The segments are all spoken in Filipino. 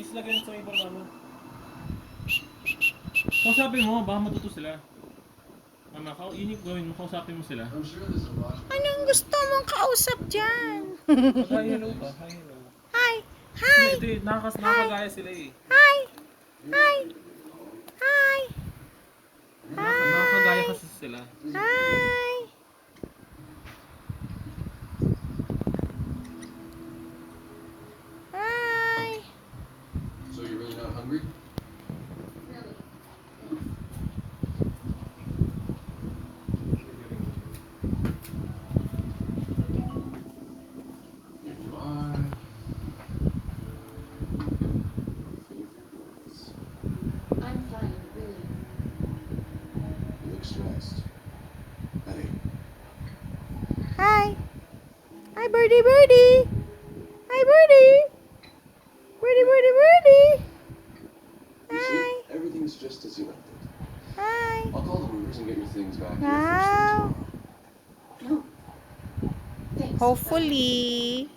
Just lagyan sa ibar mama. Kausapin mo, baka matuto sila. Mama, yun yung gawin mo, kausapin mo sila. Anong gusto mong kausap dyan? Hi, hello ba? Hi, hello. Hi! Hi! Hindi, nakakagaya sila eh. Hi! Hi! Hi! Nakakagaya kasi sila. Hi! Hi! So you're really not hungry? Here you are. I'm fine, really. You look stressed. Hey, Hi! Hi, birdie, birdie! Hi, birdie! Birdie, birdie, birdie! you Hi! see? Everything's just as you left it. Hi! I'll call the movers and get your things back here Wow. first thing tomorrow. No. Thanks. Hopefully,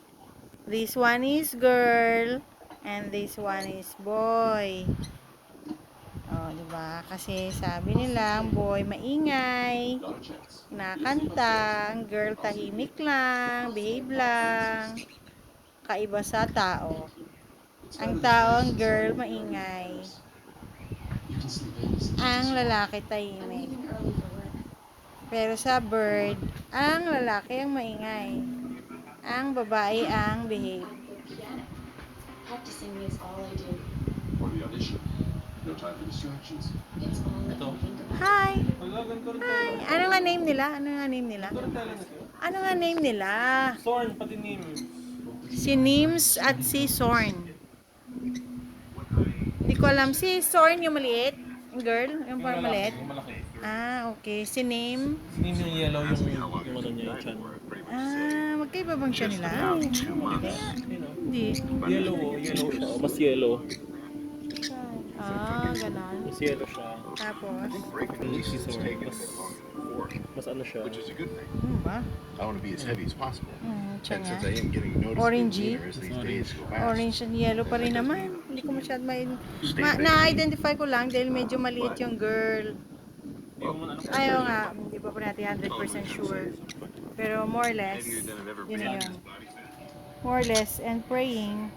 this one is girl and this one is boy. Oh, diba? Kasi sabi nila, ang boy maingay, Not a chance. nakanta, ang girl tahimik lang, behave lang. Kaiba sa tao. Ang tao, ang girl maingay. You can sleep in this. Ang lalaki I'm tahimik. leaving early for work. Pero sa bird, ang lalaki ang maingay. Ang babae ang behave. I play piano. Practicing is all I do. For the audition. No time for distractions. It's all I Ito. can think about. Hi! Wala, ganito rin Hi! tayo. Ano nga name nila? Ano nga name nila? Ganito rin tayo lang ito. Ano nga name nila? Sorn, pati name. Si Nims at si Sorn. Hindi ko alam. Si Sorn yung maliit? Yung girl? Yung parang maliit? Yung malaki. Ah, okay. Si Name? Name yung yellow, yung ano niya, yung chan. Ah, magkaiba bang siya nila? Hindi. You know? Hindi. Yellow, yellow siya. O, mas yellow. Ah, ganon. Mas yellow siya. Tapos? Si Sorn, mas ano siya. Which is a good thing. Ba? I want to be as heavy as possible. Siya And nga. since I am getting noticed Orangey. as these days go past, Orange and yellow pa rin naman. Hindi ko masyad na-identify ko lang dahil medyo maliit yung girl. Ayaw nga, hindi pa natin 100% sure. Pero more or less, yun na yun. More or less, and praying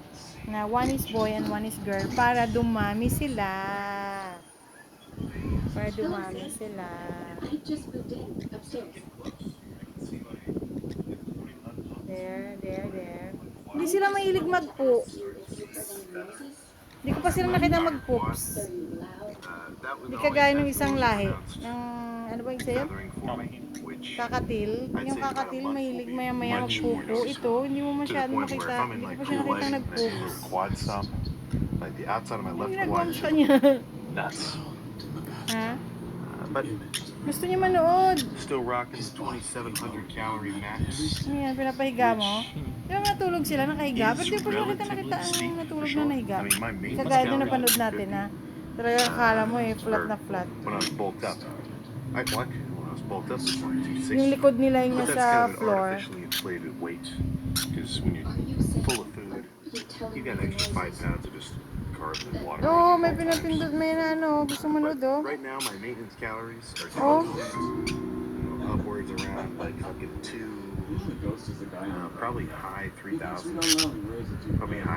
na one is boy and one is girl para dumami sila. Para dumami sila. I just moved in upstairs. There. Hindi sila mahilig mag-poop. If you heard any noises, Hindi ko pa sila nakita mag-poops. very loud. Hindi kagaya ng isang lahi. Ng, ano ba yung isa yun? gathering for me, which Kakatil. Yung kakatil, mahilig maya-maya magpupo. Ito, hindi mo to the masyado point where makita. if I'm in Hindi ko like pa siya blue nakita light and I see a nag-poops. little quad stop, like the outside of my Ano left ginagawa quad mo is sa kanya? nuts. Ha? But Gusto niya manood. still rocking the 2,700 calorie max. Ano yan, pinapahiga mo? Di ba natulog sila nakahiga? Pero di pa rin nakita ang natulog na nahiga. I mean, my main Kagaya na calorie napanood natin ha. Talaga akala mo eh, flat na flat. when I was bulked up. I like when I was bulked up, it's like 260. Yung likod nila yung But that's nasa kind of an floor. artificially inflated weight. Because when you're Are you saying full of food, you're telling you me got the an extra 5 noises? pounds of just carbs and water. Oo, may all times. pinapindot, may na ano, gusto manood But oh. right now, my maintenance calories are Oh. upwards around like fucking two, Usually Ghost is the guy. probably high Sweet 3,000, on Island, where is it? probably high.